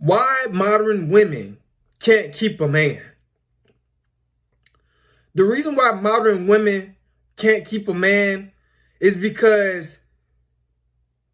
Why modern women can't keep a man. The reason why modern women can't keep a man is because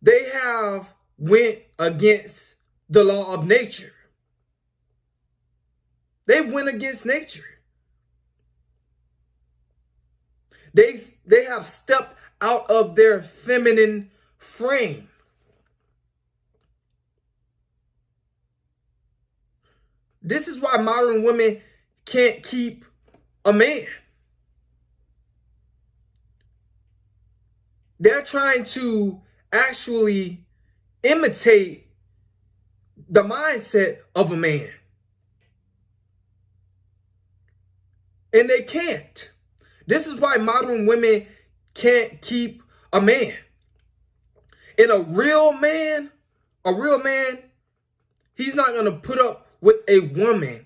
they have went against the law of nature. They went against nature. They have stepped out of their feminine frame. This is why modern women can't keep a man. They're trying to actually imitate the mindset of a man. And they can't. This is why modern women can't keep a man. And a real man, he's not going to put up with a woman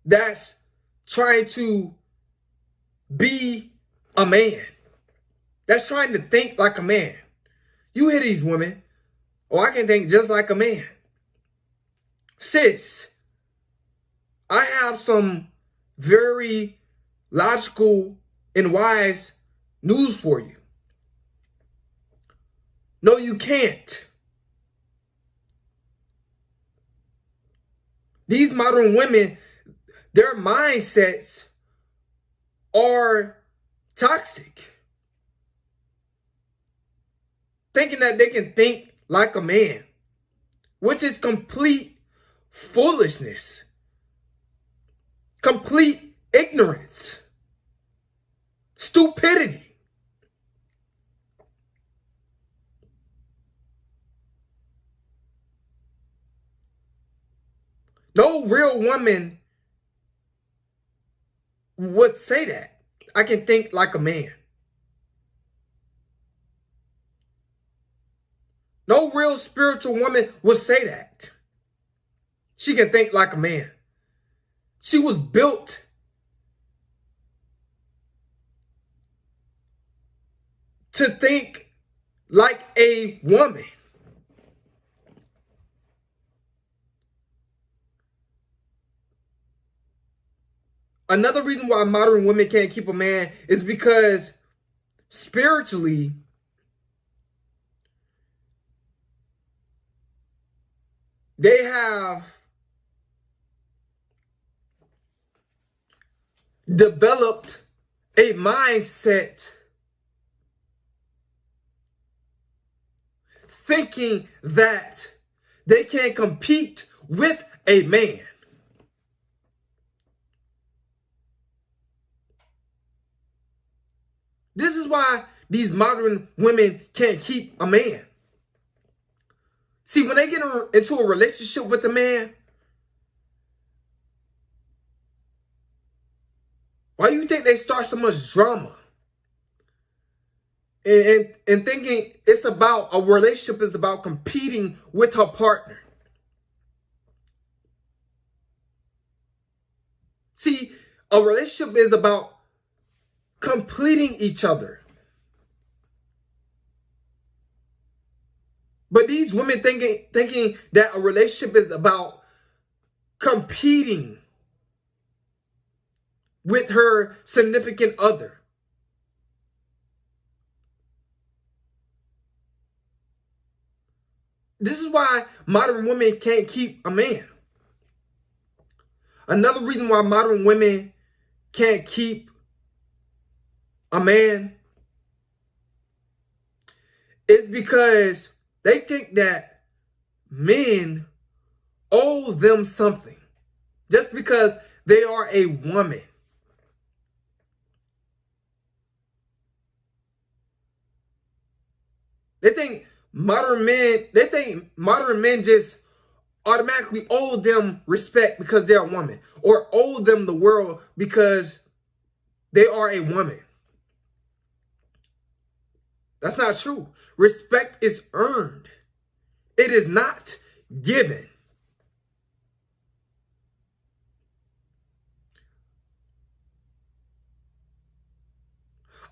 that's trying to be a man, that's trying to think like a man. You hear these women, oh, I can think just like a man. Sis, I have some very logical and wise news for you. No, you can't. These modern women, their mindsets are toxic. Thinking that they can think like a man, which is complete foolishness, complete ignorance, stupidity. No real woman would say that. I can think like a man. No real spiritual woman would say that. She can think like a man. She was built to think like a woman. Another reason why modern women can't keep a man is because spiritually, they have developed a mindset thinking that they can compete with a man. This is why these modern women can't keep a man. See, when they get into a relationship with a man, why do you think they start so much drama? And thinking it's about a relationship is about competing with her partner. See, a relationship is about completing each other. But these women thinking that a relationship is about competing with her significant other. This is why modern women can't keep a man. Another reason why modern women can't keep a man is because they think that men owe them something just because they are a woman. They think modern men just automatically owe them respect because they're a woman, or owe them the world because they are a woman. That's not true. Respect is earned. It is not given.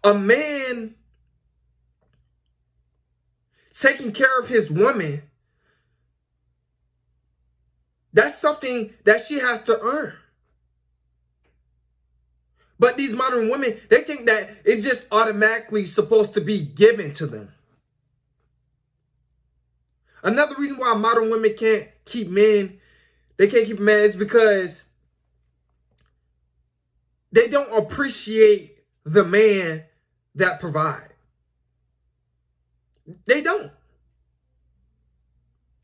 A man taking care of his woman That's something that she has to earn. But these modern women, they think that it's just automatically supposed to be given to them. Another reason why modern women can't keep men, they can't keep men is because they don't appreciate the man that provide. They don't.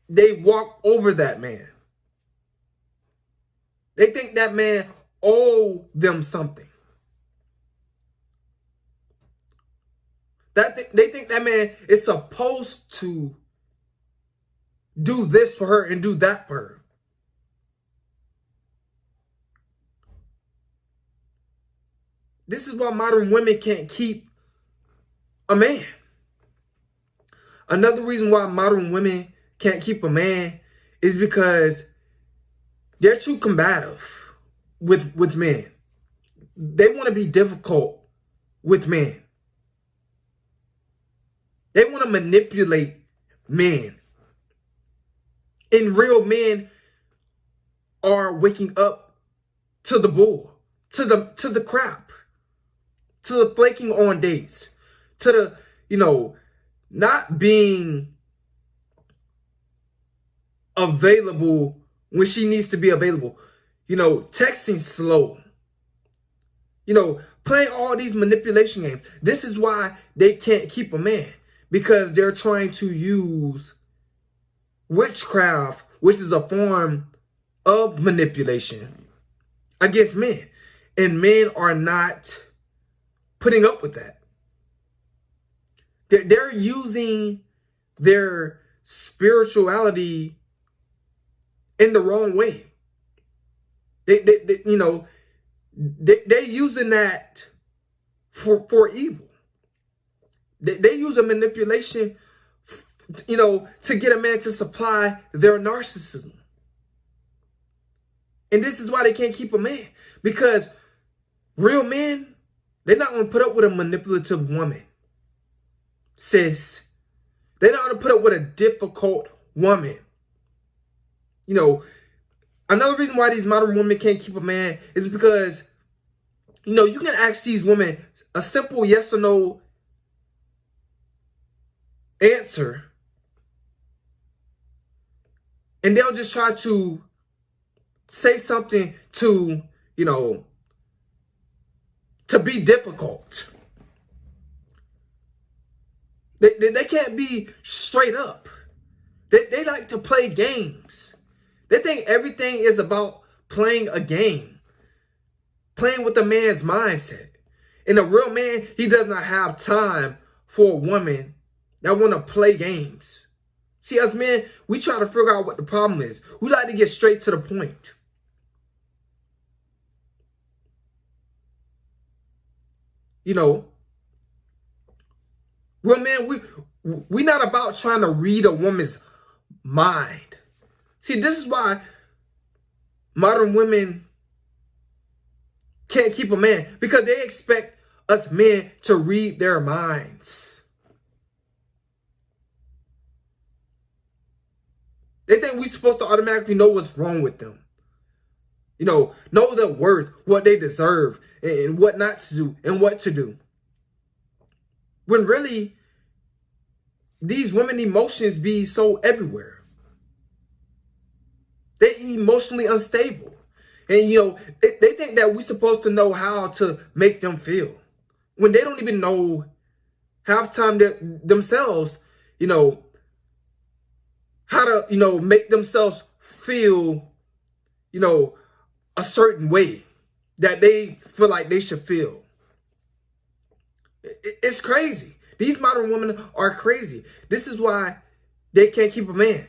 They walk over that man. They think that man owe them something. They think that man is supposed to do this for her and do that for her. This is why modern women can't keep a man. Another reason why modern women can't keep a man is because they're too combative with men. They want to be difficult with men. They want to manipulate men. And real men are waking up to the bull, to the crap, to the flaking on dates, to the, not being available when she needs to be available. Texting slow. Playing all these manipulation games. This is why they can't keep a man. Because they're trying to use witchcraft, which is a form of manipulation, against men. And men are not putting up with that. They're using their spirituality in the wrong way. They're using that for evil. They use a manipulation, to get a man to supply their narcissism. And this is why they can't keep a man. Because real men, they're not going to put up with a manipulative woman. Sis. They're not going to put up with a difficult woman. Another reason why these modern women can't keep a man is because, you can ask these women a simple yes or no answer, and they'll just try to say something to be difficult. They can't be straight up. They like to play games. They think everything is about playing a game, playing with a man's mindset. And a real man, he does not have time for a woman that want to play games. See, us men, we try to figure out what the problem is. We like to get straight to the point. Real men, we not about trying to read a woman's mind. See, this is why modern women can't keep a man, because they expect us men to read their minds. They think we're supposed to automatically know what's wrong with them. Know their worth, what they deserve, and what not to do, and what to do. When really, these women emotions be so everywhere. They're emotionally unstable. And, they think that we're supposed to know how to make them feel. When they don't even know half the time themselves, how to, make themselves feel, a certain way that they feel like they should feel. It's crazy. These modern women are crazy. This is why they can't keep a man.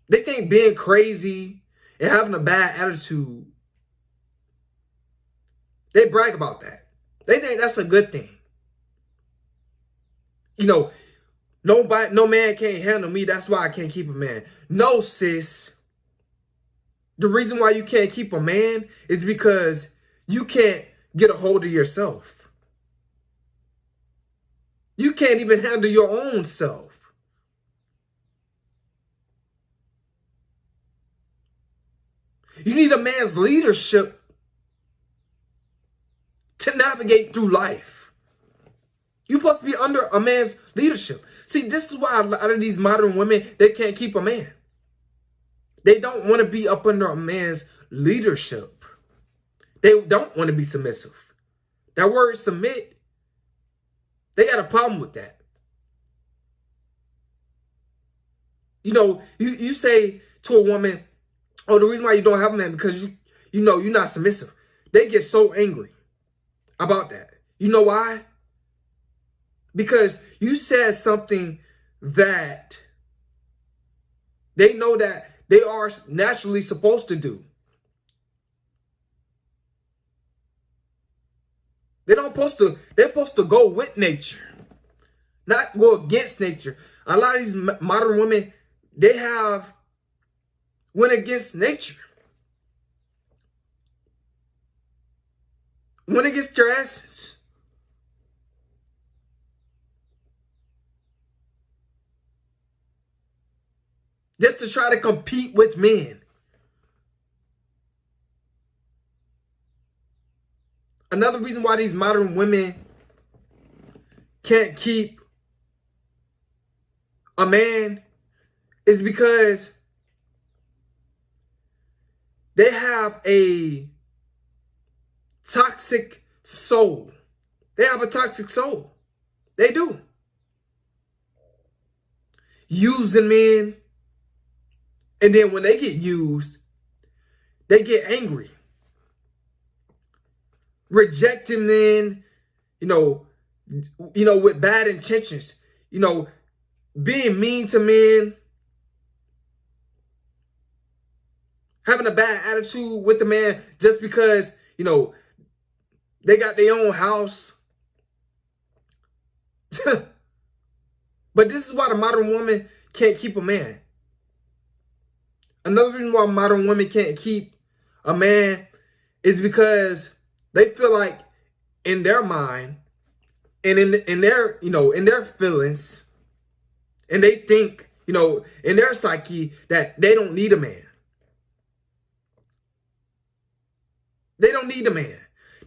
They think being crazy and having a bad attitude, they brag about that. They think that's a good thing. No man can't handle me. That's why I can't keep a man. No, sis. The reason why you can't keep a man is because you can't get a hold of yourself. You can't even handle your own self. You need a man's leadership to navigate through life. You're supposed to be under a man's leadership. See, this is why a lot of these modern women, they can't keep a man. They don't want to be up under a man's leadership. They don't want to be submissive. That word submit, they got a problem with that. You know, you say to a woman, oh, the reason why you don't have a man because you know you're not submissive. They get so angry about that. You know why? Because you said something that they know that they are naturally supposed to do. They're supposed to go with nature, not go against nature. A lot of these modern women, they have went against nature. Went against your essence. Just to try to compete with men. Another reason why these modern women can't keep a man is because they have a toxic soul. They have a toxic soul. They do. Using men. And then when they get used, they get angry. Rejecting men, you know, with bad intentions. You know, being mean to men. Having a bad attitude with the man just because, you know, they got their own house. But this is why the modern woman can't keep a man. Another reason why modern women can't keep a man is because they feel like in their mind and in their, you know, in their feelings, and they think, you know, in their psyche that they don't need a man. They don't need a man.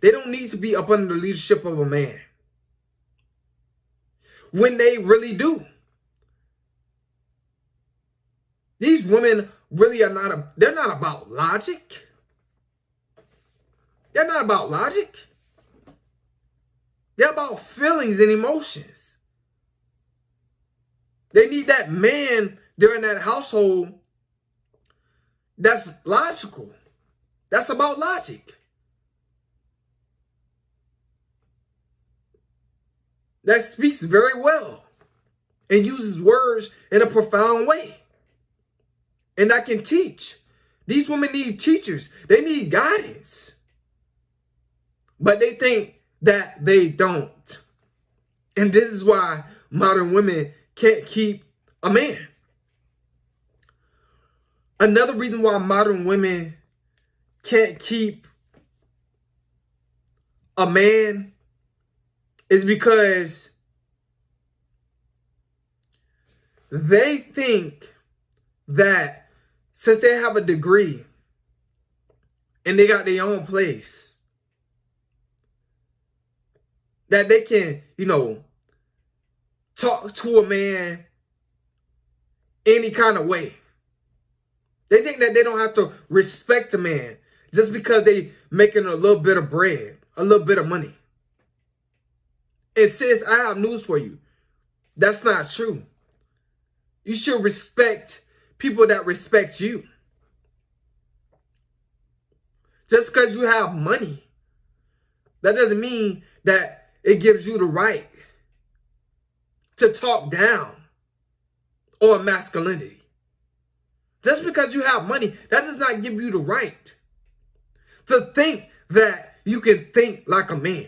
They don't need to be up under the leadership of a man. When they really do. These women really are not, they're not about logic. They're not about logic. They're about feelings and emotions. They need that man during that household that's logical. That's about logic. That speaks very well and uses words in a profound way. And that can teach. These women need teachers. They need guidance. But they think that they don't. And this is why modern women can't keep a man. Another reason why modern women can't keep a man is because they think that since they have a degree and they got their own place, that they can, you know, talk to a man any kind of way. They think that they don't have to respect a man just because they making a little bit of bread, a little bit of money. And sis, I have news for you. That's not true. You should respect people that respect you. Just because you have money, that doesn't mean that it gives you the right to talk down on masculinity. Just because you have money, that does not give you the right to think that you can think like a man.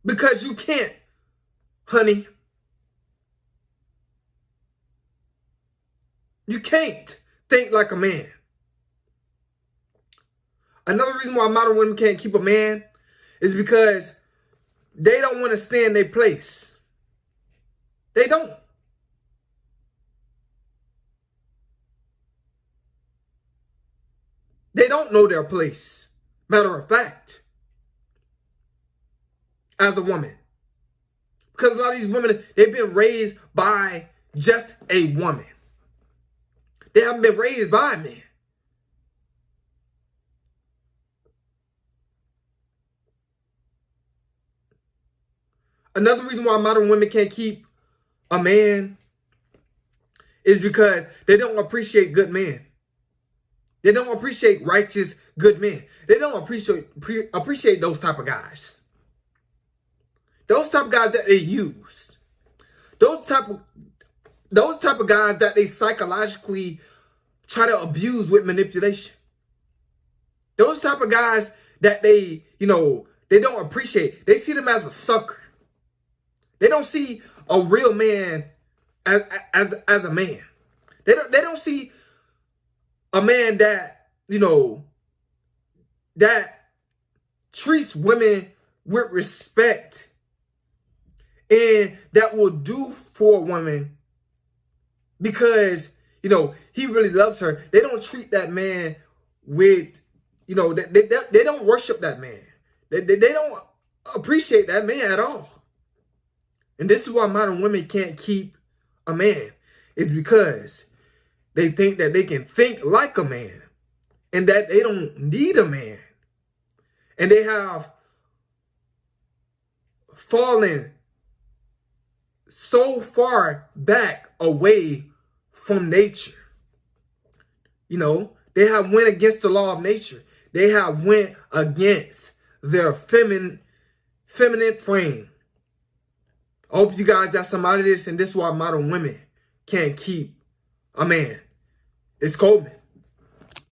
Because you can't, honey. You can't think like a man. Another reason why modern women can't keep a man is because they don't want to stay in their place. They don't. They don't know their place. Matter of fact, as a woman. Because a lot of these women, they've been raised by just a woman. They haven't been raised by a man. Another reason why modern women can't keep a man is because they don't appreciate good men. They don't appreciate righteous, good men. They don't appreciate those type of guys. Those type of guys that they use. Those type of guys that they psychologically try to abuse with manipulation. Those type of guys that they don't appreciate. They see them as a sucker. They don't see a real man as a man. They don't see a man that, that treats women with respect and that will do for a woman because, he really loves her. They don't treat that man with, they don't worship that man. They don't appreciate that man at all. And this is why modern women can't keep a man. It's because they think that they can think like a man and that they don't need a man. And they have fallen so far back away from nature. They have went against the law of nature. They have went against their feminine frame. I hope you guys got some out of this, and this is why modern women can't keep a man. It's Coleman.